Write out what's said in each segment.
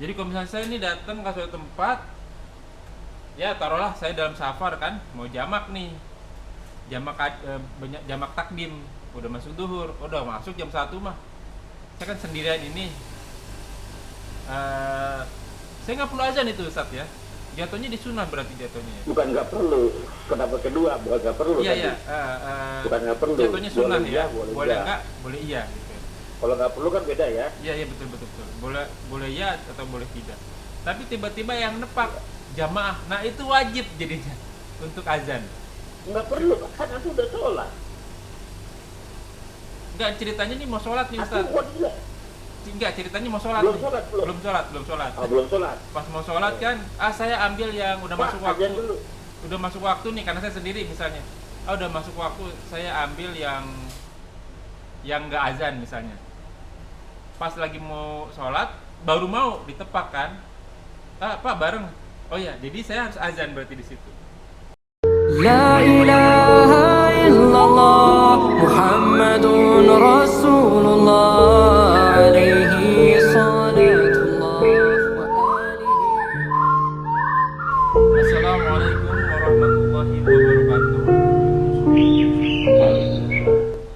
Jadi kalau misalnya saya ini datang ke suatu tempat, ya taruhlah saya dalam safar kan, mau jamak nih, banyak jamak takdim, udah masuk duhur, udah masuk jam 1 mah, saya kan sendirian ini, eh, saya nggak perlu azan itu Ustaz ya, jatuhnya disunah berarti jatuhnya ya. Bukan nggak perlu. Kenapa kedua? Bukan nggak perlu Iya tadi. iya, Bukan nggak perlu. jatuhnya sunnah Boleh ya, iya, boleh boleh iya. enggak, boleh iya gitu. Kalau nggak perlu kan beda ya. Iya iya betul betul betul, boleh boleh iya atau boleh tidak. Tapi tiba-tiba yang nepak jamaah, nah itu wajib jadinya untuk azan. Nggak perlu, kan aku udah sholat. Enggak, ceritanya nih mau sholat nih Aku Ustaz. buat gila. Enggak, ceritanya mau sholat Belum nih. sholat, belum. Belum sholat, belum sholat. Belum sholat. Pas mau sholat kan, saya ambil yang udah Pak, masuk waktu. azan dulu. Udah masuk waktu nih, karena saya sendiri misalnya. Udah masuk waktu, saya ambil yang nggak azan misalnya. Pas lagi mau sholat, baru mau ditepak kan. Pak bareng. Oh ya, jadi saya harus azan berarti di situ. لا إله إلا الله محمد رسول الله عليه صلاة الله وآله. Assalamualaikum warahmatullahi wabarakatuh.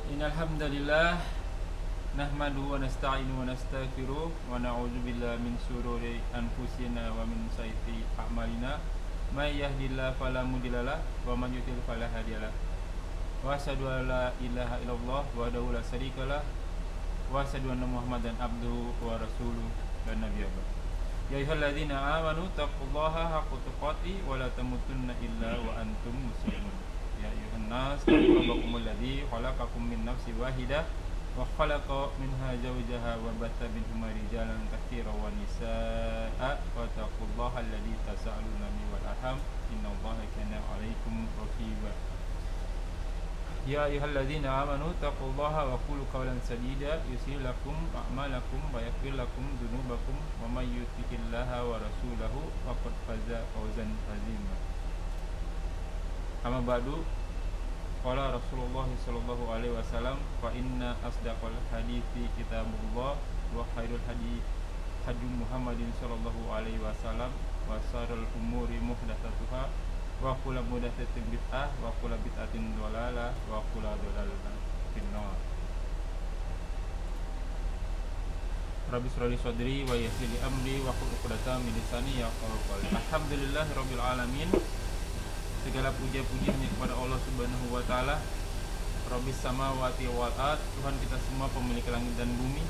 Innalhamdalillah nahmadu wa nasta'inu wa nastaghfiruh wa na'udzu billahi min shururi anfusina wa min sayyiati a'malina. May yahdihillahu fala mudhillalah wa man yudhlil fala hadiyalah. Wa asyhadu an la ilaha illallah wahdahu la syarikalah wa asyhadu anna Muhammadan abduhu wa rasuluhu la nabiyya ba'd. Ya ayyuhalladzina amanu taqullaha haqqa tuqatih wa la tamutunna illa wa antum muslimun. Ya ayyuhan nas taqu rabbakumul ladzi khalaqakum min nafsin wahidah wa khalaqa minha zawjaha wa batha minhuma rijalan katsiran wa nisaa'a wa taqullaha alladzi tasaaluna bihi wal arham innallaha kana 'alaikum raqiba. Ya ayyuhalladzina amanu taqullaha wa qulu qawlan sadida yuslih lakum a'malakum wa yaghfir lakum dzunubakum wa may yuti'illaha wa rasulahu faqad faza fawzan 'azima. Amma ba'du, qala Rasulullah sallallahu alaihi wasallam, fa inna asdaqal hadithi kitabullah wa khairul hadi Muhammadin sallallahu alaihi wasallam wa syarrul umuri muhdatsatuha wa kullu muhdatsatin bid'ah wa kullu bid'atin dhalalah wa kullu dhalalatin finnar. Rabbi shrah li sadri wa yassir li amri wa hlul 'uqdatam min lisani yafqahu qawli. Alhamdulillahirabbil alamin. Segala puja-puji hanya kepada Allah Subhanahu wa taala, Rabbis samawati wal ard, Tuhan kita semua pemilik langit dan bumi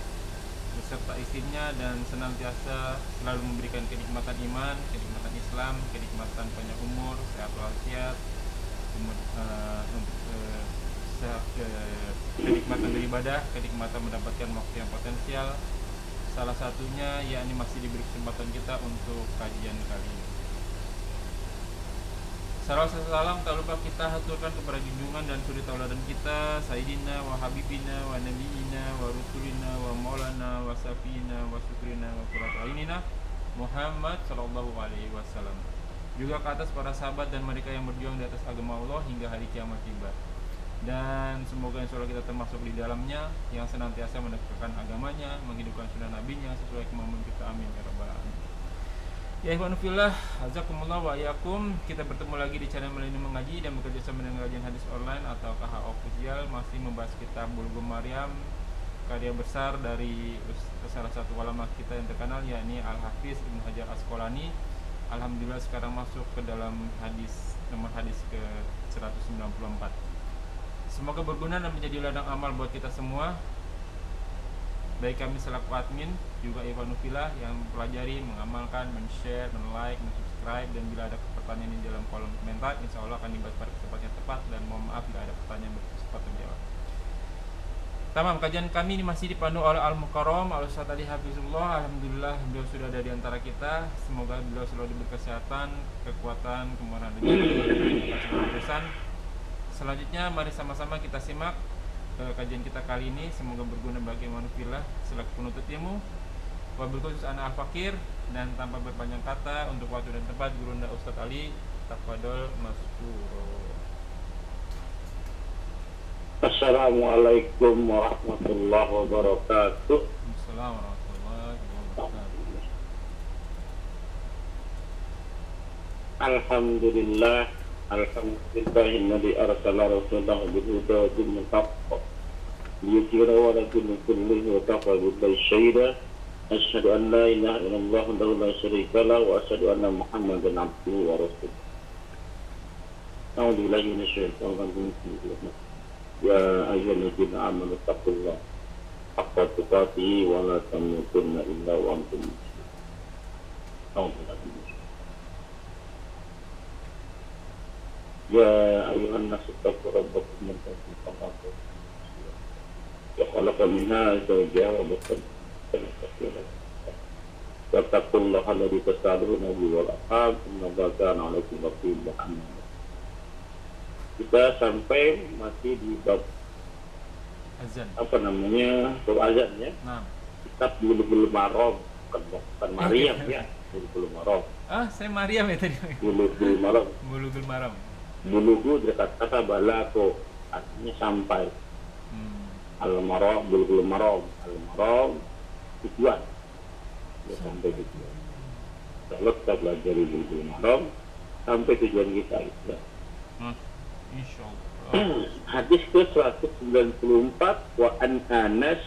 beserta isinya, dan senantiasa selalu memberikan kenikmatan iman, kenikmatan Islam, kenikmatan panjang umur, sehat walafiat, kenikmatan beribadah, kenikmatan mendapatkan waktu yang potensial. Salah satunya yakni masih diberi kesempatan kita untuk kajian kali ini. Salam tak lupa kita haturkan kepada junjungan dan suri tauladan kita, Sayyidina wa Habibina wa Nabiina wa Rasulina wa Maulana wa Safina wa Syukrina wa Qurratu Ainina Muhammad sallallahu alaihi wasallam. Juga ke atas para sahabat dan mereka yang berjuang di atas agama Allah hingga hari kiamat tiba. Dan semoga insyaallah kita termasuk di dalamnya yang senantiasa menegakkan agamanya, menghidupkan sunnah nabinya sesuai kemampuan kita, amin ya rabbal alamin. Ya ikhwan fillah, azakumullah wa iyyakum. Kita bertemu lagi di channel Milenium Mengaji dan bekerja sama dengan kajian hadis online atau KH Official, masih membahas kitab Bulughul Maram, karya besar dari salah satu ulama kita yang terkenal, yakni Al-Hafiz Ibnu Hajar Asqalani. Alhamdulillah sekarang masuk ke dalam nomor hadis ke 194. Semoga berguna dan menjadi ladang amal buat kita semua, baik kami selaku admin, juga ikhwan fillah yang mempelajari, mengamalkan, men-share, men-like, men-subscribe. Dan bila ada pertanyaan di dalam kolom komentar, insya Allah akan dibahas pada kesempatan yang tepat. Dan mohon maaf bila ada pertanyaan berkesempatan menjawab. Tamam, kajian kami ini masih dipandu oleh Al-Mukarram Al-Ustaz Ali Hafizullah. Alhamdulillah beliau sudah ada di antara kita. Semoga beliau selalu diberi kesehatan, kekuatan, kemurahan rezeki, keberkahan. Selanjutnya mari sama-sama kita simak kajian kita kali ini. Semoga berguna bagi manufillah selaku penuntut ilmu. Wabil khusus ana al-fakir, dan tanpa berpanjang kata, untuk waktu dan tempat Gurunda Ustadz Ali, tafadhol maskuro. Assalamualaikum warahmatullahi wabarakatuh. Assalamualaikum warahmatullahi wabarakatuh. Alhamdulillah, alhamdulillahilladzi arsala rasulahu bil huda wa dinil haqq liyudhhirahu 'ala dini kullihi wa kafa billahi shahida. Asyhadu an la ilaha illallah wahdahu la syarika lahu wa asyhadu anna Muhammadan abduhu wa rasuluh. A'udzu billahi minasyaitonir rajim. Ya ayyuhalladzina amanu taqullaha haqqa tuqatih wa la tamutunna illa wa antum muslimun. A'udzu billahi. Ya ayuhan nasu taqu rabbakum alladzi khalaqakum wa khalaqa minha zawjaha wa bassa minhuma wattaqullaha alladzi tasaaluna bihi wal arham innallaha kana 'alaykum raqiban. Kita sampai masih di bab Azan. apa namanya, bab azan ya. Nah. Kitab Bulughul Maram, bukan Maryam ya, Bulughul Maram. Saya Maryam ya tadi. Bulughul Maram. Bulughul Maram. Bulugu dekat kata balako, artinya sampai. Al-Maram, Bulughul Maram, Al-Maram tujuan, ya, sampai tujuan. Kalau kita belajar di Bulughul Maram sampai tujuan kita itu. Insyaallah. Hadis ke 194, wa an Anas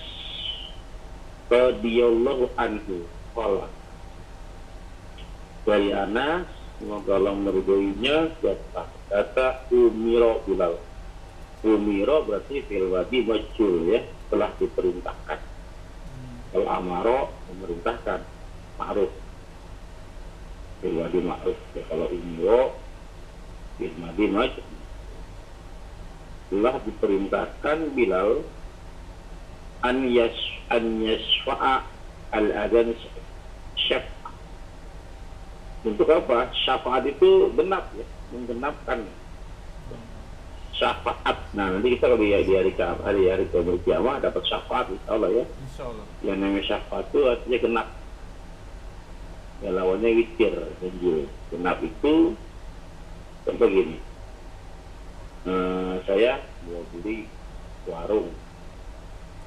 radhiyallahu anhu qala, dari Anas semoga Allah meridhoinya kata umiro Bilal. Umiro berarti fil wadi majul ya, telah diperintahkan. Kalau amaro memerintahkan, ma'ruf. Fil wadi ma'ruf. Ya, kalau umiro fil wadi majul, telah diperintahkan Bilal an yashfa'a al-adhan syafa'ah. Untuk apa? Syafaat itu genap ya, menggenapkan syafaat. Nah, nanti kita kalau di hari kiamat dapat syafaat insyaallah ya. Insyaallah. Yang namanya syafaat itu artinya genap. Ya, lawannya witir, ganjil. Genap itu contoh gini. Saya mau beli warung,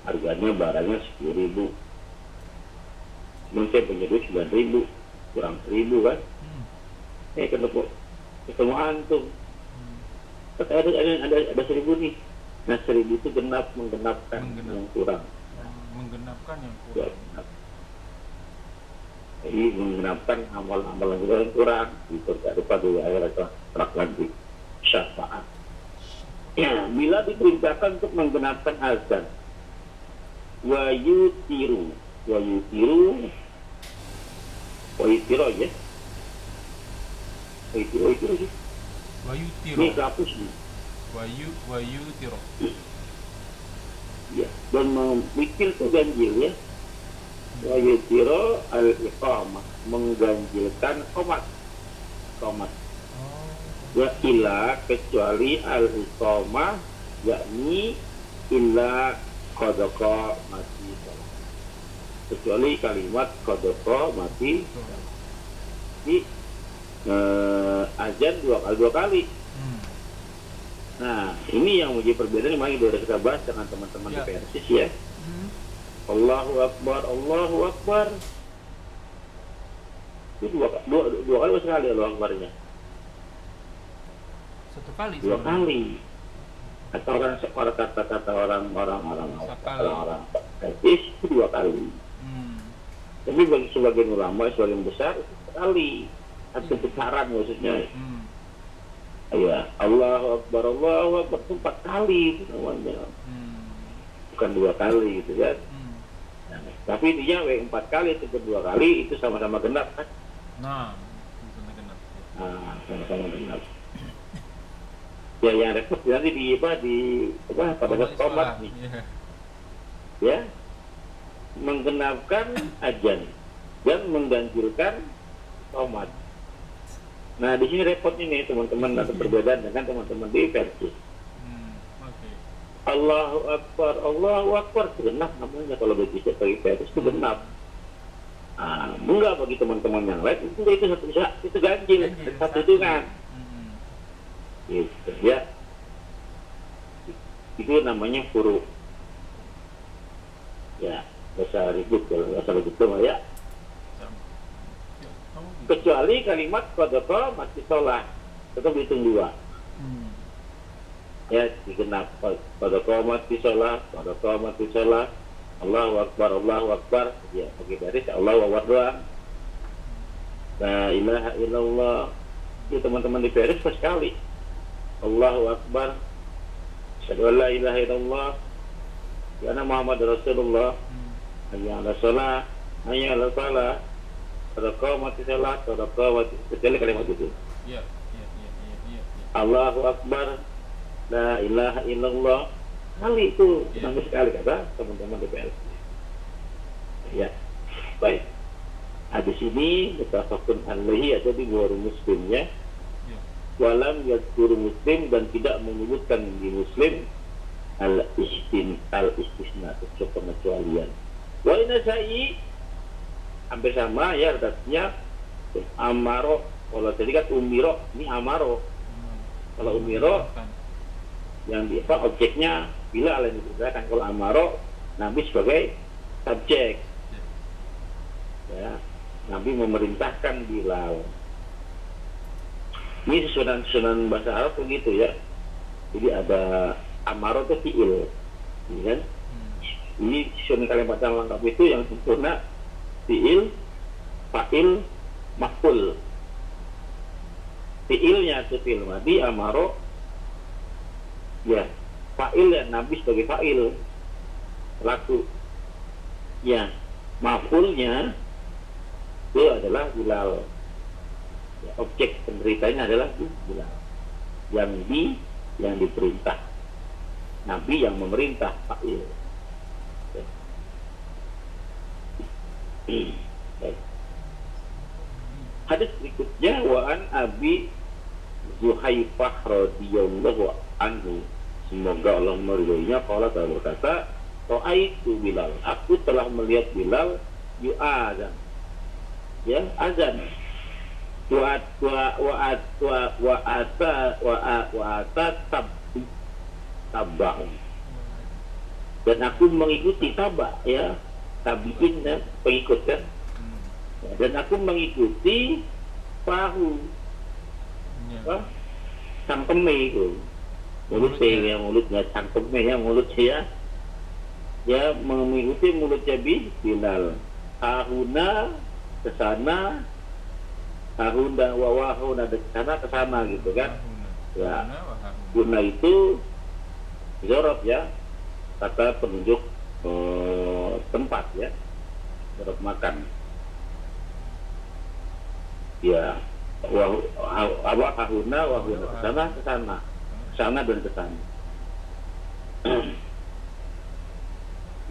harganya barangnya 10.000, saya punya duit 9.000, kurang 1.000 kan? Ketemu antum, ada 1.000 nih. Nah 1.000 itu menggenapkan yang kurang. Menggenapkan yang kurang. Jadi menggenapkan amal-amal yang kurang. Itu tidak lupa dulu ayat lagi syafaat. Ya, bila diperintahkan untuk menggenapkan azan, wa yutiru ya, sih. Ini kapus nih. Wayutiro. Ya, dan memikir itu ganjil ya. Wa yutiro al-iqamah, mengganjilkan qomat. Wa illa, kecuali al-iqamah, yakni illa qadaqa mati. Kecuali kalimat qadaqa mati. Ini azan dua kali. Nah, ini yang menjadi perbedaan yang sudah kita bahas dengan teman-teman di Persis ya. Allahu Akbar, Allahu Akbar. Itu dua kali sekali Allahu Akbarnya. Satu kali. Dua kali. Atau kata-kata orang Persis itu dua kali. Tapi bagi sebagian ulama, sebagian besar sekali. Satu besaran maksudnya. Ya, Allahu Akbar itu 4 kali itu namanya. Bukan 2 kali gitu kan. Tapi intinya 4 kali itu 2 kali itu sama-sama genap kan. Sama-sama genap. Ya, yang repot nanti pada qomat nih. Ya. Menggenapkan azan dan mengganjilkan qomat. Nah, di sini repotnya nih teman-teman, ada perbedaan dengan teman-teman di Persis. Allahu Akbar genap namanya kalau bagi Persis itu genap. Enggak bagi teman-teman yang lain itu ganjil, satu itu kan. Gitu ya. Itu namanya furu. Ya, bahasa ribut kalau bahasa begitu ya. Kecuali kalimat qadqa mati sholat tetap hitung 2. Ya, digenap qadqa mati sholat, Allahu Akbar, ya pakai garis Allahu Akbar doang. La ilaha illallah. Ya teman-teman di garis sekali. Allahu Akbar. Asyhadu an la ilaha illallah. Wa anna Muhammad Rasulullah. Hayya 'ala shalah, hayya 'ala falah. Qadqa mati sholat, kecuali kalimat itu. Iya. Allahu Akbar. La ilaha illallah. Kali itu nangis sekali kata teman-teman DPR. Ya, baik. Hadis ini mutafaqun alaihi ada di Bukhari Muslimnya. Walam yadhkur Muslim dan tidak menyebutkan di Muslim al-istisna pengecualian. Wa Nasai hampir sama ya artinya amaro. Kalau tadi kan umiro, ini amaro. Kalau umiro yang di objeknya Bilal yang diperintahkan. Kalau amaro Nabi sebagai subjek, ya, Nabi memerintahkan Bilal. Ini susunan bahasa Arab begitu ya. Jadi ada amaro itu fiil, kan? Ini susunan kalimat yang lengkap itu yang sempurna fiil, fa'il, maf'ul. Fiilnya itu fiil madi, amaro, ya. Fa'il ya Nabi sebagai fa'il, pelaku. Ya, maf'ulnya itu adalah Bilal. Ya, objek penderitanya adalah Bilal. Yang diperintah. Nabi yang memerintah fa'il. Ya. Hadis berikutnya wa an Abi Zuhaifah radhiyallahu anhu, semoga Allah meridhoinya, qala ta'ala berkata, ra'aitu Bilal, aku telah melihat Bilal yu'adzan, ya, azan, wa tabah, dan aku mengikuti tabah, ya, tabiin ya, pengikut kan, dan aku mengikuti pahu, cangkeme itu, mulutnya cangkeme ya, mulut saya, ya, mengikuti mulutnya Bilal. Ahuna kesana, ahuna wawahuna kesana gitu kan, ya. Guna itu zorof ya, kata penunjuk tempat ya, zorof makan. Ya, ahuna wahuna kesana dan kesana.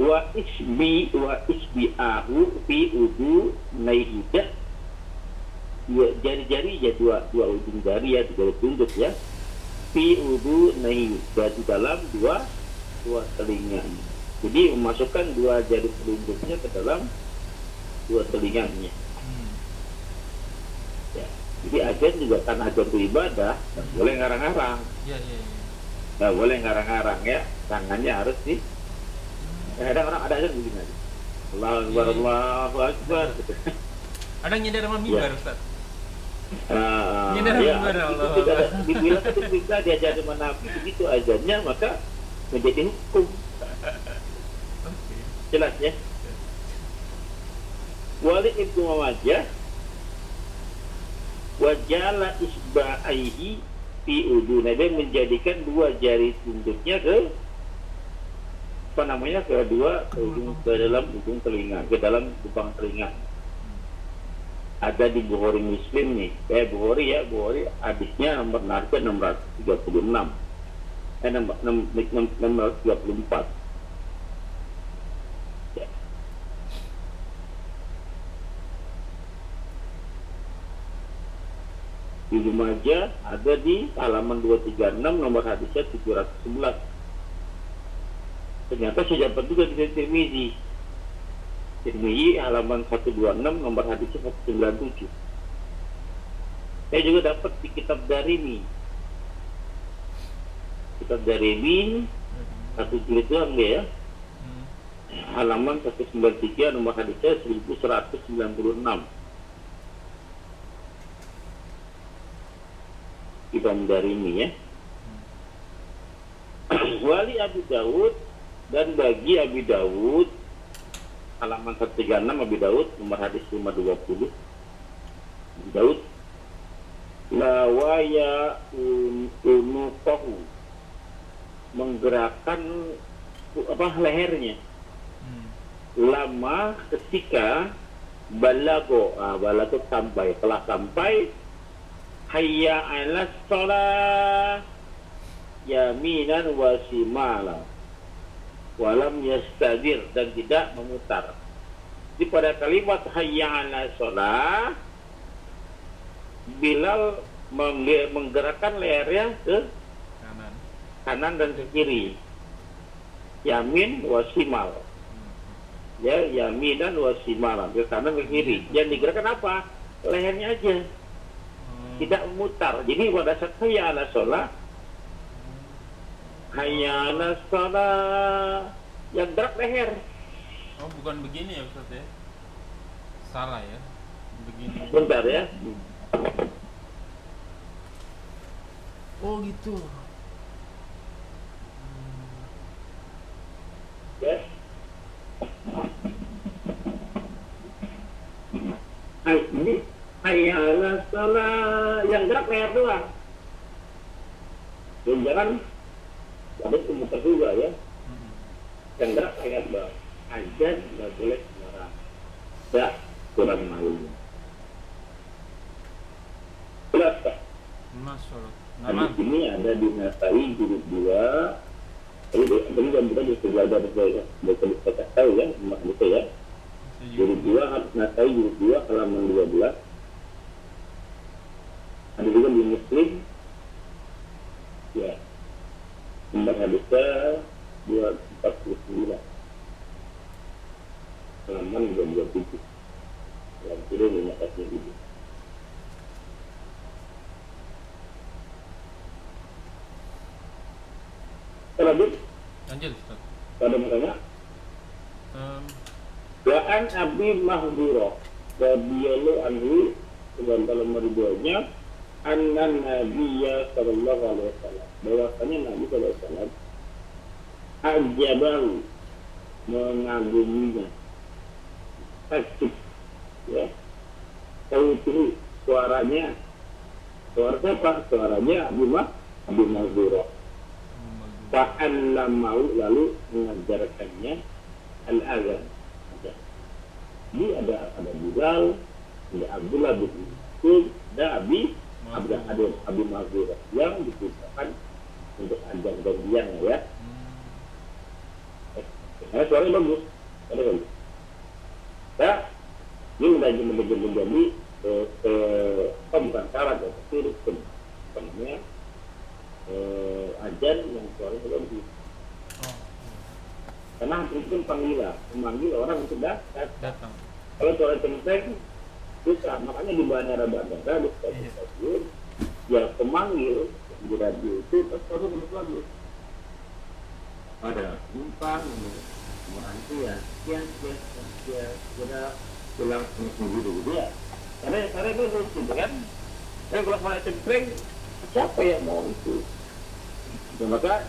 Wa isbi'ahu fi udu naihida, jari-jari ya, dua ujung jari ya, jari tunjuk ya, fi udu naihida, di dalam dua telinga. Jadi memasukkan dua jari telunjuknya ke dalam dua telinganya. Ya, jadi azan juga kan azan itu ibadah, nggak boleh ngarang-ngarang. Nggak boleh ngarang-ngarang ya, tangannya harus di. Ada orang ada azan begini aja. Allahu Akbar, Allahu Akbar. Ada nyender sama mimbar, Ustaz. Nyender sama mimbar, Allah. Bila ketika diajar sama Nabi begitu azannya, maka menjadi hukum. Jelas ya. Walid ibnu Muawiyah wajala isba'aihi fi udhu, Nabi menjadikan dua jari tunjuknya ke ke dalam ujung telinga, ke dalam lubang telinga. Ada di Bukhari Muslim nih, Bukhari hadisnya nomor 636, 634. Ya. Ibnu Majah ada di halaman 236, nomor hadisnya 711. Ternyata saya dapat juga di Tirmizi halaman 126, nomor hadisnya 197. Saya juga dapat di kitab Darimi satu jilid doang dia ya, halaman 193, nomor hadisnya 1196. Imam Darimi ya. Wali Abi Dawud, dan bagi Abi Dawud halaman 136 Abi Dawud nomor hadis 520 Abi Dawud lawaya unuqahu, menggerakkan lehernya lama ketika balago sampai, telah sampai hayya 'alas shalah yaminan wa shimala walam yastadir, dan tidak memutar. Di pada kalimat hayya 'alas shalah, Bilal menggerakkan lehernya ke kanan dan ke kiri, yamin wa shimal, ya, yaminan wa shimal, ke kanan ke kiri. Yang digerakkan apa? Lehernya aja, tidak memutar. Jadi pada saat hayya 'alas shalah, hayya 'alas shalah, yang gerak leher. Oh, bukan begini ya Ustaz ya? Salah ya? Begini. Bentar ya. Oh gitu. Ya. Ini hayya 'alas shalah, yang gerak leher doang. Dan jangan ada pemutar juga ya. Yang gerak leher doang. Azan nggak boleh sembarang. Ya, kurang malunya. Jelas Pak? Masya Allah. Hadis ini ada di Nasai jilid 2. Tadi jam kita juga belajar saya tahu ya, maksudnya ya. Jilid 2, Nasai jilid 2 halaman 12. Ada juga di Muslim. Ya. Nomor hadisnya 249. Halaman 227. Dalam video ini makasih ini. Lanjut. Ustaz. Pada makanya Wa'an Abi Mahdura radhiyallahu anhu, dan dalam meridhonya annan Nabiyya sallallahu alaihi wasallam, bahwasanya Nabi sallallahu alaihi wasallam ajabahu, mengaguminya, takjub ya, tahu suaranya, suara siapa? Suaranya Abi Mahdura. Fa'allamau, lalu mengajarkannya al-azan. Ini ada Bilal, ada Abdullah bin Mas'ud, ada Abi Mahdura yang diciptakan untuk azan gantian ya. Karena suaranya bagus, ya. Ini menjadi bukan syarat ya, tapi rukun. Namanya ajan yang suaranya bagus. Karena itu panggilan, memanggil orang untuk datang. Kalau suara cengkeng susah, makanya di bandara di stasiun, ya pemanggil di radio itu terus bagus. Ada numpang, menanti ya, sekian, sudah pulang gitu ya. Karena itu gitu kan. Kalau suara cengkeng, siapa yang mau itu? Dan maka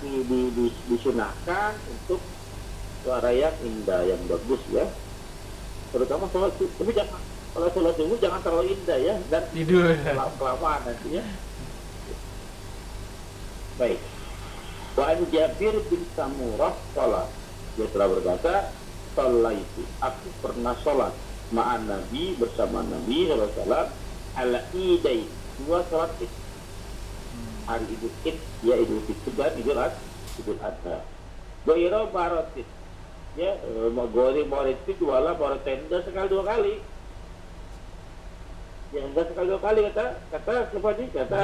disunahkan untuk suara yang indah, yang bagus ya. Terutama sholat subuh, tapi jangan, kalau sholat subuh jangan terlalu indah ya, dan tidur kelamaan nanti ya. Baik. Wa an Jabir bin Samurah sholat, dia telah berkata, sholat itu, aku pernah sholat ma'an Nabi, bersama Nabi SAW, ala idai, dua sholat itu. Hari Idul Id, ya Idul Fitri dan Idul Adha. Goiro barotit, ya gori barotit wala barotenda sekali dua kali. Yang enggak sekali dua kali kata siapa nih? Kata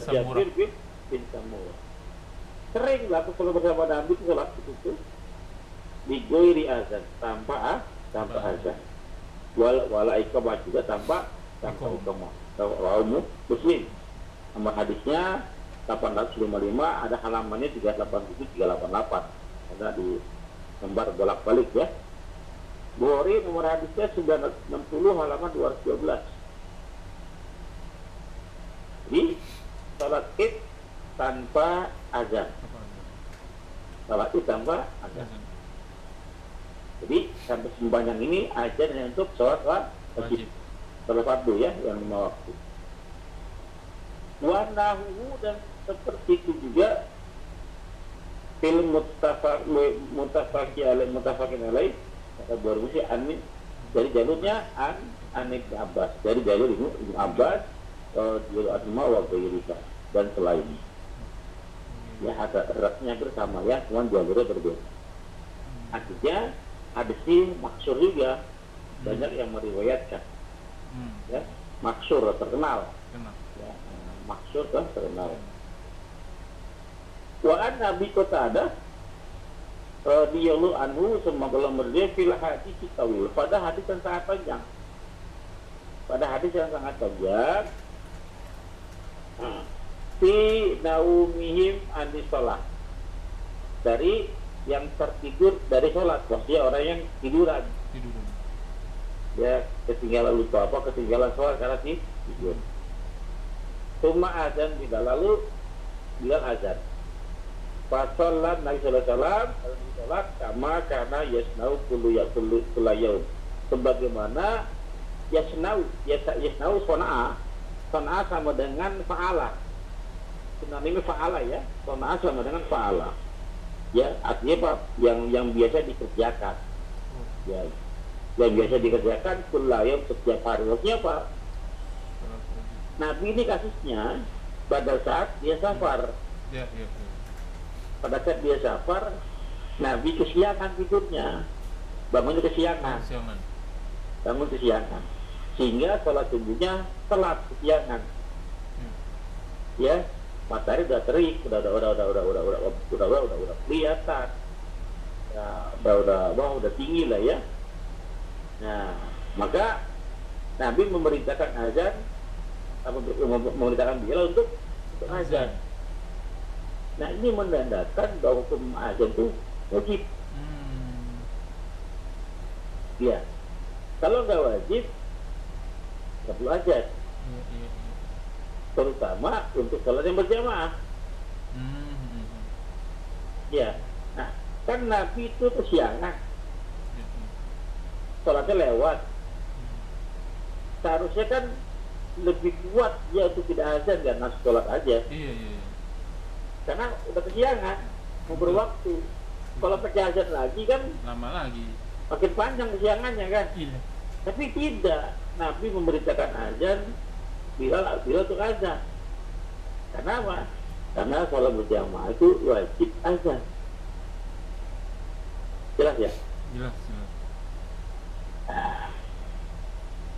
Jabir bin Samurah. Sering lah kalau bersama Nabi itu sholat itu di goiri azan tanpa azan. Wala iqamah juga tanpa iqamah. Tahu Muslim. Nomor hadisnya 855, ada halamannya 387 388. Ada di lembar bolak-balik ya. Bukhari nomor hadisnya 960 halaman 212. Jadi sholat id tanpa azan. Apa? Sholat id tanpa azan. Jadi sampai sembahyang ini azan hanya untuk sholat wajib. Wajib. Sholat fardu ya, yang 5 waktu. Wa nahu, dan seperti itu juga film mutafakin alaih kata Bukhari Amin dari jalurnya an Ibnu Abbas, dari jalur Ibnu Abbas, jalur Asma wa Ghairika dan selainnya. Ya hadasnya bersama ya, cuma jalurnya berbeda. Artinya hadis ini maksur juga, banyak yang meriwayatkan. Ya, maksur terkenal. Ya, maksur kan terkenal. Wa an Nabi Qatadah radhiyallahu anhu semoga Allah berdiri fil hadis tawil, pada hadis yang sangat panjang. Pada hadis yang sangat panjang fi naumihim anis sholat, dari yang tertidur dari sholat, maksudnya orang yang tiduran. Ya, ketinggalan lupa apa, ketinggalan sholat karena tidur. Cuma azan tidak, lalu bilang azan. Fasolat Nabi Sallallahu Alaihi Wasallam sholat sama karena yasnau kulayau, sebagaimana yasnau sona'a sama dengan fa'ala, sinonimnya fa'ala ya, sona'a sama dengan fa'ala ya, artinya apa, yang biasa dikerjakan ya, yang biasa dikerjakan kulayau setiap hari. Maksudnya apa? Nabi ini kasusnya pada saat dia safar. Pada saat dia safar, Nabi kesiangan tidurnya, bangunnya kesiangan, bangun kesiangan, sehingga sholat subuhnya telat kesiangan. Ya, matahari udah terik, udah kelihatan, ya, udah tinggi lah ya. Nah, maka Nabi memerintahkan azan, memerintahkan Bilal untuk azan. Nah, ini menandakan bahwa hukum azan itu wajib. Ya, kalau nggak wajib, nggak perlu azan. Terutama untuk sholat yang berjamaah. Ya, nah kan Nabi itu kesiangan, sholatnya lewat. Seharusnya kan lebih kuat dia untuk tidak azan dan langsung sholat aja. Karena udah kesiangan, mau berwaktu. Kalau pakai azan lagi kan lama lagi, makin panjang kesiangannya kan. Tapi tidak, Nabi memberitakan azan, Bilal untuk azan. Karena apa? Karena kalau berjamaah itu wajib azan. Jelas ya? Jelas.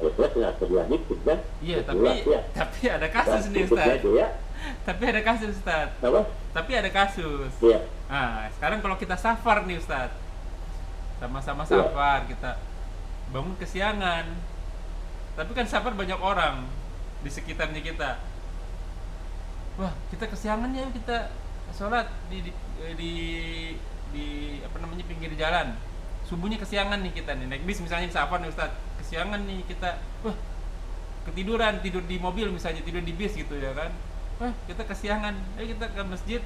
Jelas tidak terjadi kan? Iya, ya. tapi ada kasus nih Ustaz. Ya. Tapi ada kasus Ustaz. Apa? Tapi ada kasus. Iya. Nah, sekarang kalau kita safar nih Ustaz, sama-sama safar, kita bangun kesiangan. Tapi kan safar banyak orang di sekitarnya kita. Wah, kita kesiangan ya, kita sholat di apa namanya, pinggir jalan. Subuhnya kesiangan nih kita nih, naik bis misalnya safar nih Ustaz. Kesiangan nih kita. Wah, ketiduran, tidur di mobil misalnya, tidur di bis gitu ya kan. Wah, kita kesiangan. Ayo kita ke masjid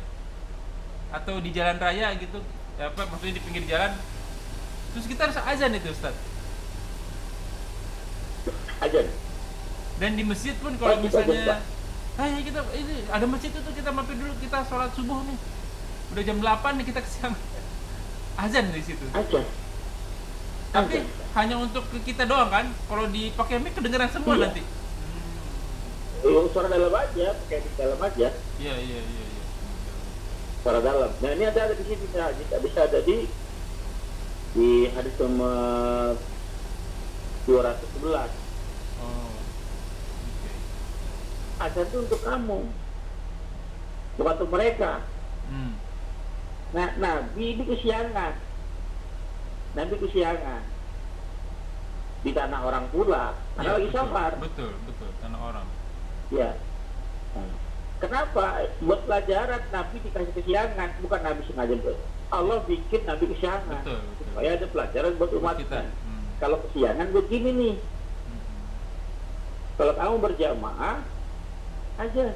atau di jalan raya gitu. Apa maksudnya di pinggir jalan. Terus kita harus azan itu Ustaz. Azan. Dan di masjid pun kalau misalnya ya kita ini ada masjid itu, kita mampir dulu, kita sholat subuh nih. Udah jam 8 nih kita kesiangan. Azan di situ. Azan. Tapi hanya untuk kita doang kan. Kalau dipakai mic kedengeran semua nanti. Suara dalam aja, pakai di dalam aja. Iya. Suara dalam. Nah, ini ada di sini, bisa ada di hadis nomor 211. Azan itu untuk kamu, bukan untuk mereka. Nah, Nabi ini kesiangan. Di tanah orang pula, karena lagi safar. Betul, tanah orang. Ya. Nah, kenapa? Buat pelajaran, Nabi dikasih kesiangan, bukan Nabi sengaja. Allah bikin Nabi kesiangan. Betul. Supaya ada pelajaran buat umat kita. Kalau kesiangan begini nih. Kalau kamu berjamaah, azan.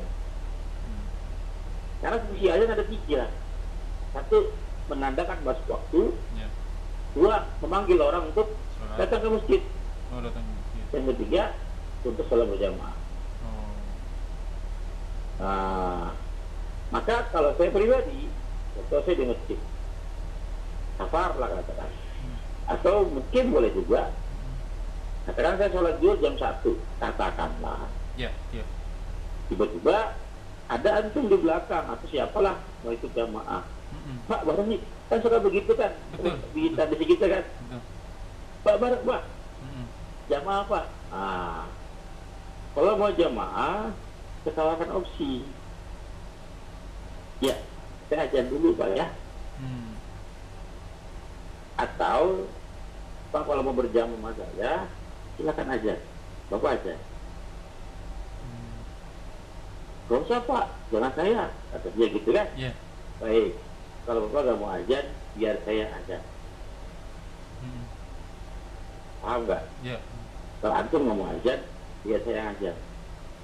Karena fungsi azan ada 3. 1, menandakan masuk waktu. Ya. 2, memanggil orang untuk Sholat. datang ke masjid. Oh, datang ke masjid. Yang ketiga, untuk sholat berjamaah. Oh. Nah, maka kalau saya pribadi, kalau saya di masjid, safar lah katakan, atau mungkin boleh juga, katakan saya sholat zuhur jam 1, katakanlah, Ya, ya. tiba-tiba ada antum di belakang atau siapalah mau ikut jamaah. Pak bareng nih, kan suka begitu kan, Betul. di tradisi kita kan, Betul. Pak bareng Pak, Mm-mm. jamaah Pak. Ah, kalau mau jamaah, ketawarkan opsi. Ya, saya ajan dulu Pak ya. Hmm. Atau Pak kalau mau berjamu sama saya, silakan aja, Bapak aja. Hmm. Gak usah Pak, jangan saya, kata dia gitu kan. Ya. Baik, kalau Bapak gak mau ajan, biar saya aja. Hmm. Paham nggak? Ya. Kalau antum nggak mau ajan, biar saya ajan.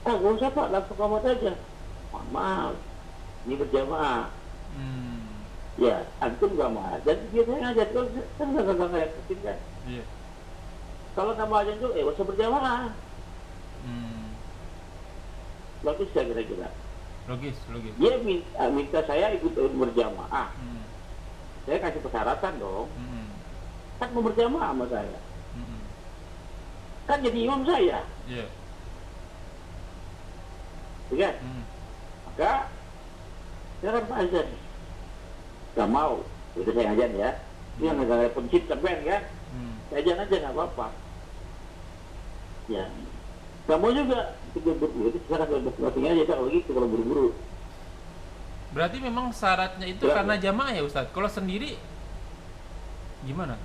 Ah, gak usah Pak, langsung kamu aja. Mohon maaf, ini berjamaah. Hmm. Ya, antum gak mau ajan, biar saya ajan. Kan nggak kayak kecil kan. Iya. Kalau nggak mau ajan tuh, usah berjamaah. Hmm. Logis saya kira-kira. Logis, logis. Dia minta saya ikut berjamaah. Hmm. Saya kasih persyaratan dong. Hmm. Kan mau berjamaah sama saya. Hmm. Kan jadi imam saya. Iya. Ya kan? Hmm. Maka saya kan Pak azan. Gak mau. Udah saya ajan ya. Dia nggak ada pencipta band kan. Hmm. Saya ajan aja nggak apa-apa. Ya. Gak mau juga. Itu buru-buru. Sekarang tinggal aja kalau gitu kalau buru-buru. Berarti memang syaratnya itu Ya. karena jamaah ya Ustadz. Kalau sendiri gimana?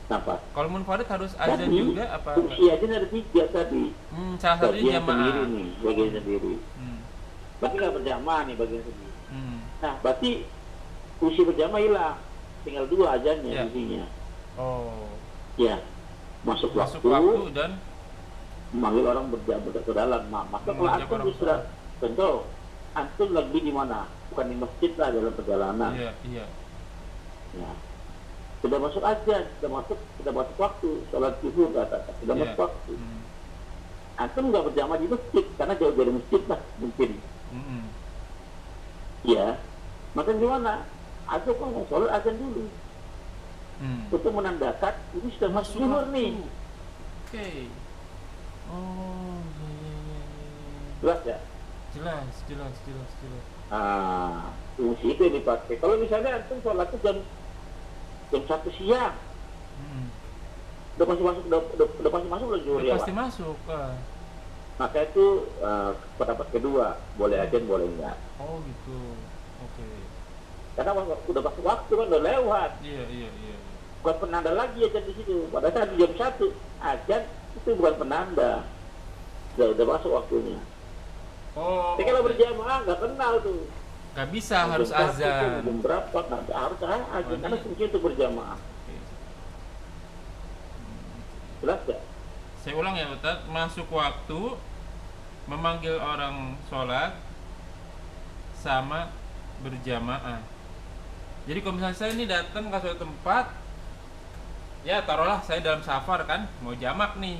Kenapa? Kalau munfarid harus azan Tadi, juga apa? fungsi ajan ada 3 tadi. Salah satunya Bagian sendiri jamaah. nih, bagian sendiri. Hmm. Berarti nggak berjamaah nih bagian sendiri. Hmm. Nah, berarti fungsi berjamaah hilang. Tinggal 2 ajannya Ya. fungsinya. Oh. Ya, masuk Masuk waktu, waktu dan memanggil orang berjamaah ke dalam. Nah, maka kalau Mengajak antum orang bisa, sholat. contoh, antum lagi di mana? Bukan di masjid lah dalam perjalanan. iya, iya. Ya. Sudah masuk ajan, sudah masuk waktu, sholat zuhur katakan, sudah Iya. masuk waktu. Hmm. Antum nggak berjamaah di masjid karena jauh dari masjid lah mungkin. Hmm. Ya, maka gimana? Atau kalau mau sholat ajan dulu Hmm. untuk menandakan ini sudah masuk zuhur waktu. nih. Oke. Oh, iya, iya, iya, iya. Jelas ya? Jelas, jelas, jelas, jelas. Nah, fungsi itu yang dipakai. Kalau misalnya antum sholatnya jam 1 siang, Hmm. udah pasti masuk udah zuhur Udah ya, pasti Pak. masuk. Maka itu pendapat kedua, boleh ajan boleh enggak. Oh gitu. Oke. Karena udah masuk waktu kan udah lewat. Iya, iya, iya. Bukan penanda lagi ajan di situ. Pada saat jam 1 ajan itu bukan penanda. Udah masuk waktunya. Oh. Tapi kalau oke. berjamaah nggak kenal tuh. Nggak bisa, harus Jam 1 tuh, azan. Jam berapa? Harus ajan Oh, karena ini- fungsi itu berjamaah. Oke. Jelas ya? Saya ulang ya Ustaz, masuk waktu, memanggil orang sholat, sama berjamaah. Jadi kalau misalnya saya ini datang ke suatu tempat, ya taruhlah saya dalam safar kan, mau jamak nih,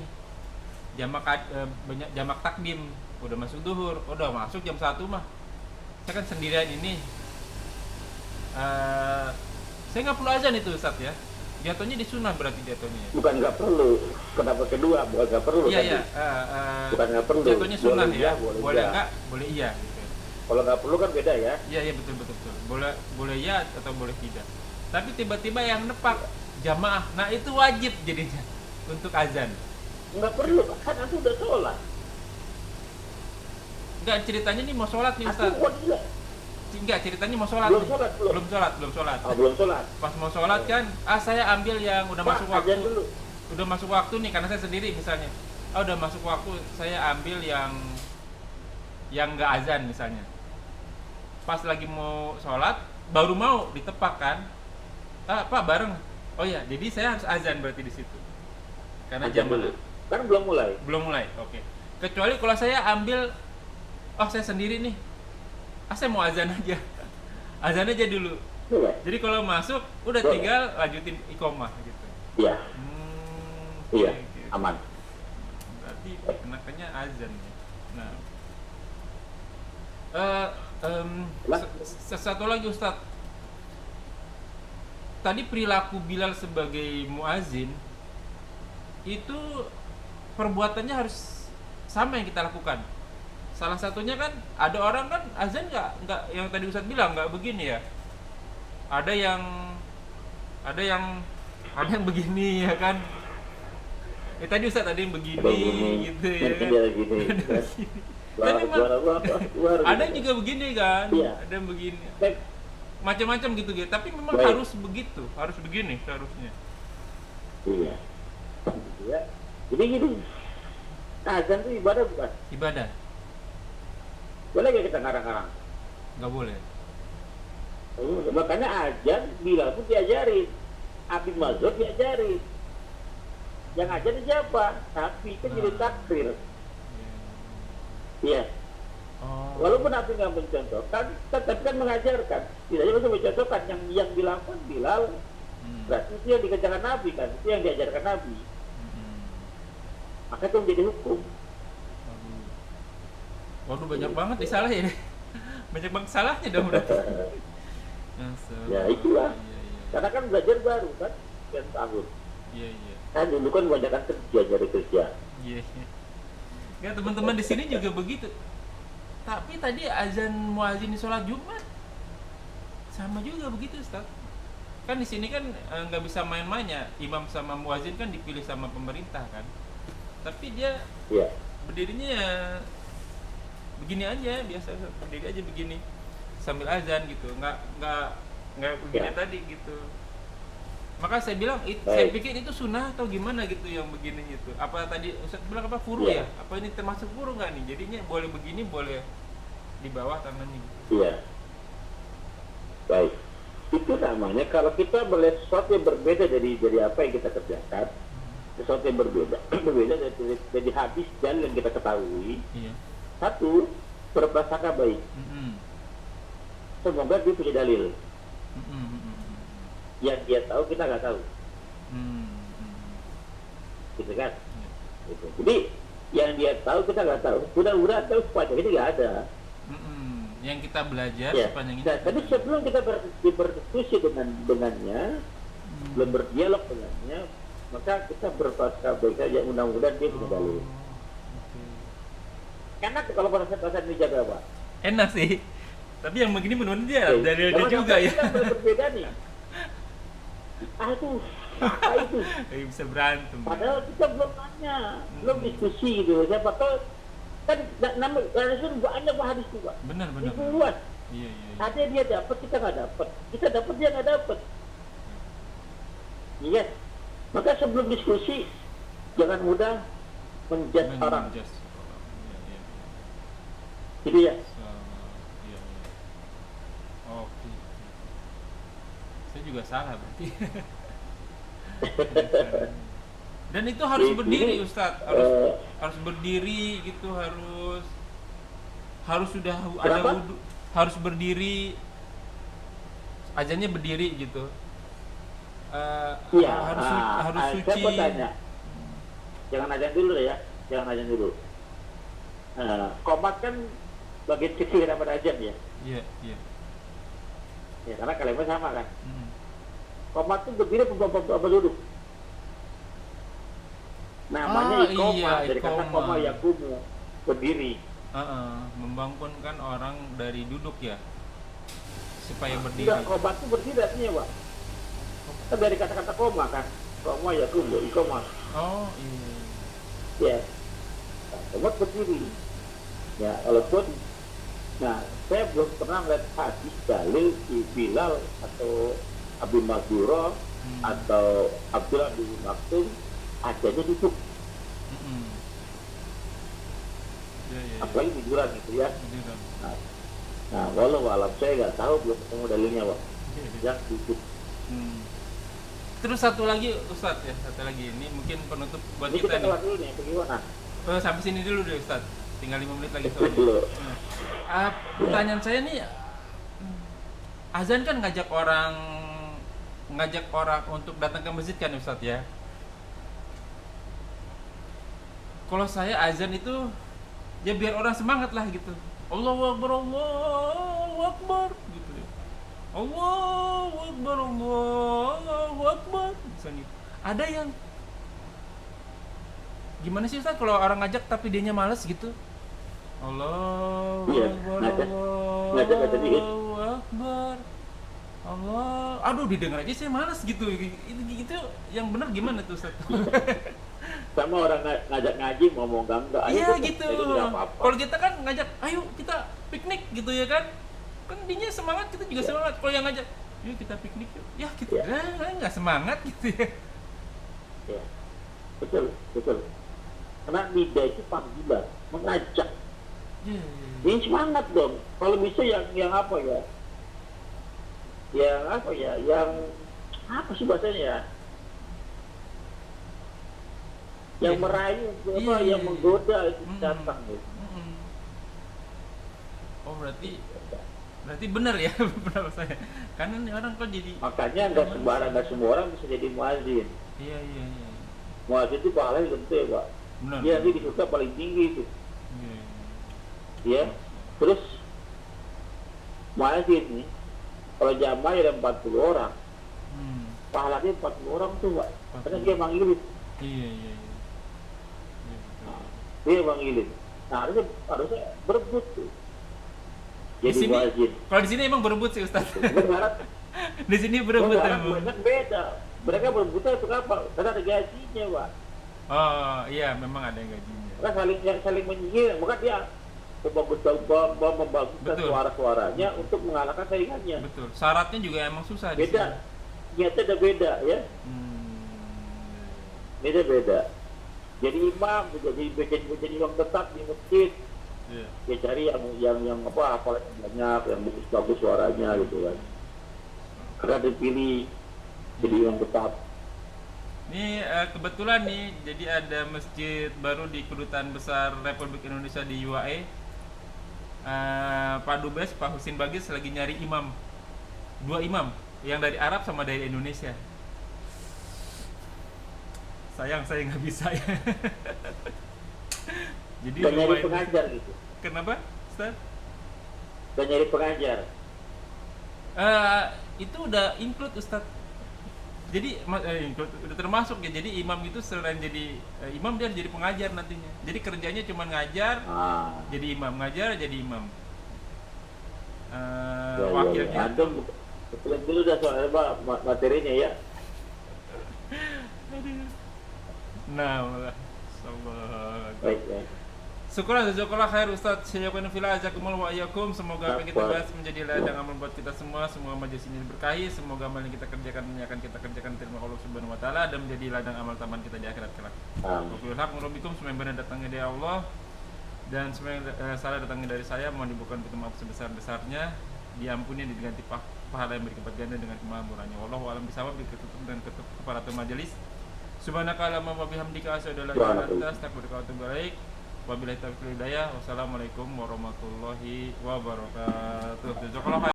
banyak jamak takdim, udah masuk duhur, udah masuk jam 1 mah, saya kan sendirian ini, saya nggak perlu azan itu Ustaz ya, jatuhnya disunah berarti jatuhnya. Bukan nggak perlu. Pendapat kedua bukan nggak perlu. Iya tadi. iya, Bukan nggak perlu. jatuhnya sunnah Boleh ya, iya, boleh boleh iya. enggak, boleh iya gitu. Kalau nggak perlu kan beda ya. Iya iya betul betul betul, boleh iya atau boleh tidak. Tapi tiba-tiba yang nepak jamaah, nah itu wajib jadinya untuk azan. Nggak perlu kan antum udah sholat. Enggak, ceritanya nih mau sholat nih Ustaz. Antum juga Enggak, ceritanya mau sholat Belum nih. sholat, belum. Belum sholat. belum sholat. Pas mau sholat kan, saya ambil yang udah Pak, masuk waktu. azan dulu. Udah masuk waktu nih karena saya sendiri misalnya. Udah masuk waktu, saya ambil yang nggak azan misalnya. Pas lagi mau sholat, baru mau ditepak kan, Pak bareng. Oh ya, jadi saya harus azan berarti di situ. Karena Azan dulu. jamaah Kan belum mulai. belum mulai. Oke. Kecuali kalau saya ambil, saya sendiri nih, saya mau azan aja. Azan aja dulu. Boleh. Jadi kalau masuk udah Boleh. tinggal lanjutin iqomah gitu. Iya, iya, oke. aman. Berarti kenakannya azan ya. Nah, satu lagi Ustadz. Tadi perilaku Bilal sebagai muazin itu perbuatannya harus sama yang kita lakukan. Salah satunya kan ada orang kan azan nggak yang tadi Ustadz bilang nggak begini ya. Ada yang begini ya kan. Tadi Ustadz ada yang begini Ada gini, gitu ya nanti kan. dia gini. Kan? Tapi Luar, ada gitu. juga begini kan. Iya. Ada yang begini. Baik. Macam-macam gitu. Tapi memang Baik. harus begitu, harus begini seharusnya. Iya. Iya. Jadi gini, azan itu ibadah bukan? Ibadah Boleh gak kita ngarang-ngarang? nggak boleh. Makanya azan Bilal pun diajarin, Habib Mazhab diajarin. Yang ajarin siapa? Tapi kan jadi takbir. Iya. Oh. Walaupun Nabi nggak mencontohkan, tetap kan mengajarkan. Tidak hanya bisa mencontohkan yang dilakukan Bilal. Berarti itu yang dikerjakan Nabi kan, itu yang diajarkan Nabi. Maka itu menjadi hukum. Waduh banyak banget disalah ya. Banyak banget salahnya dong udah. Ya itulah. Iya. Karena kan belajar baru kan, sekian tahun. Iya. Kan dulu kan kebanyakan kerja, jadi kerja. Iya. Enggak, teman-teman di sini juga begitu. Tapi tadi azan muazin di sholat Jumat sama juga begitu, Ustaz. Kan di sini kan nggak bisa main-main ya. Imam sama muazin kan dipilih sama pemerintah kan. Tapi dia Iya. berdirinya ya begini aja, biasa berdiri aja begini sambil azan gitu. Nggak begini Ya. tadi gitu. Maka saya bilang, saya pikir itu sunnah atau gimana gitu yang begini itu. Apa tadi Ustaz bilang apa furu ya? Iya. Apa ini termasuk furu nggak nih? Jadinya boleh begini, boleh di bawah tangannya gitu. Iya. Baik. Itu namanya kalau kita melihat sesuatu yang berbeda dari apa yang kita kerjakan, sesuatu yang berbeda dari hadis dan yang kita ketahui. Iya. Satu, berprasangka baik. Semoga dia punya dalil. Yang dia tahu kita nggak tahu, gitu kan? Iya. Gitu. Jadi yang dia tahu kita nggak tahu. Mudah-mudahan tahu sepanjang ini nggak ada. Yang kita belajar Ya. sepanjang ini. Nah, tapi sebelum kita berdiskusi dengannya, belum berdialog dengannya, maka kita berprasangka baik saja. Mudah-mudahan dia punya dalil. Enak kalau perasaan ini jaga apa? Enak sih. Tapi yang begini menurut dia Oke. dari dia Jangan juga sampai ya. Kita berbeda nih. Aduh, apa itu? Bisa berantem. Padahal kita belum nanya, belum diskusi gitu. Siapa tahu kan nama Rasul banyak hadis juga. Benar. Ribuan. Iya. Ada dia dapat, kita nggak dapat. Kita dapat, dia nggak dapat. Iya. Maka sebelum diskusi jangan mudah menjudge orang. Iya. Gitu ya. Iya. Oke. Saya juga salah berarti. Dan itu harus berdiri, Ustadz. Harus berdiri gitu, harus sudah ada Kenapa? wudhu, harus berdiri. Azannya berdiri gitu. Iya. Harus suci. Saya mau tanya. Jangan azan dulu ya. Jangan azan dulu. Qomat kan bagian kecil daripada azan ya. Iya. Ya karena kalimatnya sama kan. Qomat itu berdiri apa duduk? Namanya iqomah, dari kata iqomah. koma yakumu, berdiri. Membangunkan orang dari duduk ya, supaya Tidak, berdiri. qomat itu berdiri artinya Pak. Kan dari kata-kata koma kan. Koma yakumu, iqomah. Oh iya. Ya. Qomat berdiri. Ya, walaupun saya belum pernah melihat hadis dalil di Bilal atau Abi Maghfurah atau Abdullah bin Maktum adanya duduk. Iya. Apalagi tiduran gitu ya. Tiduran. Nah, walau alam saya nggak tahu, belum ketemu dalilnya Pak. Yang duduk. Terus satu lagi Ustadz ya, satu lagi ini mungkin penutup buat Ini kita kita nih. keluar dulu nih, bagaimana? Sampai sini dulu deh Ustadz. Tinggal 5 menit lagi soalnya. Betul. Pertanyaan saya nih, azan kan ngajak orang untuk datang ke masjid kan Ustadz ya. Kalau saya azan itu ya biar orang semangat lah gitu. Allahu Akbar, Allahu Akbar gitu ya. Allahu Akbar, Allahu Akbar misalnya. Ada yang gimana sih Ustaz kalau orang ngajak tapi dianya males gitu? Allahu Iya, Akbar, ngajak tadi. Allahu Akbar. Allah, aduh didengar aja saya malas gitu. Itu yang benar gimana tuh Ustaz? Sama orang ngajak ngaji ngomong enggak. Iya gitu. Nggak apa-apa. Kalau kita kan ngajak, ayo kita piknik gitu ya kan? Kan dinya semangat, kita juga semangat. Kalau yang ngajak, yuk kita piknik yuk. Ya gitu. Nggak semangat gitu ya. Ya, betul. Karena nida itu panggilan, mengajak. Ini semangat dong. Kalau bisa yang apa ya? Yang apa sih bahasanya ya? Yang merayu, yang menggoda itu datang gitu. Oh berarti benar ya benar saya. Karena nih orang kok jadi. Makanya nggak semua orang bisa jadi muazin. Iya. Muazin itu pahalanya gede Pak. Benar. Dia nanti di surga paling tinggi itu. Iya. Ya. Terus muazin nih kalau jamaah ada 40 orang. Pahalanya 40 orang tuh Pak. Karena dia manggilin. Iya. Dia manggilin. Nah harusnya berebut tuh. Jadi muazin. Kalau di sini emang berebut sih Ustaz. Benar. Di sini berebut emang. Mereka beda. Mereka berebutnya untuk apa? Karena ada gajinya Pak. Oh iya memang ada yang gajinya. Karena saling menyingkir. Maka dia membaguskan suara-suaranya untuk mengalahkan saingannya. Betul. Syaratnya juga emang susah. Beda. Niatnya ada beda ya. Beda. Jadi imam, jadi imam tetap di masjid. Yeah. Ya cari yang apa hafalnya banyak, yang bagus suaranya gitu kan. Karena dipilih jadi imam tetap. Ini kebetulan nih, jadi ada masjid baru di Kedutaan Besar Republik Indonesia di UAE. Pak Dubes, Pak Husin Bagis lagi nyari imam, 2 imam, yang dari Arab sama dari Indonesia. Sayang saya nggak bisa ya. Jadi Dan nyari pengajar gitu. Kenapa, Ustaz? Dan nyari pengajar. Itu udah include Ustaz. Jadi udah termasuk ya. Jadi imam itu selain jadi imam dia jadi pengajar nantinya. Jadi kerjanya cuma ngajar, jadi imam, ngajar jadi imam. Wakilnya. Antum betul dulu dah soal materinya ya. Nah, sabar. Baik. Syukurlah jazakallah khair Ustaz Syaikhuna fillah azakumullah wa iyyakum. Semoga apa yang kita bahas menjadi ladang amal buat kita semua. Semoga majelis ini diberkahi. Semoga amal yang kita kerjakan ini akan kita kerjakan terima Allah Subhanahu wa taala dan menjadi ladang amal taman kita di akhirat kelak. Wa haq murabbikum, semua yang benar datangnya dari Allah dan semua yang salah datangnya dari saya. Mohon dibukakan pintu maaf sebesar-besarnya, diampuni, diganti pahala yang berlipat ganda dengan kemahamurahnya. Wallahu a'lam bishawab. Ditutup dengan ketuk keparatul majelis. Subhanakallahumma wa bihamdika asyhadu an la ilaha illa anta astaghfiruka wa atubu ilaik. Wabillahi taufiq wal hidayah. Wassalamualaikum warahmatullahi wabarakatuh. Jazakallahu khairan.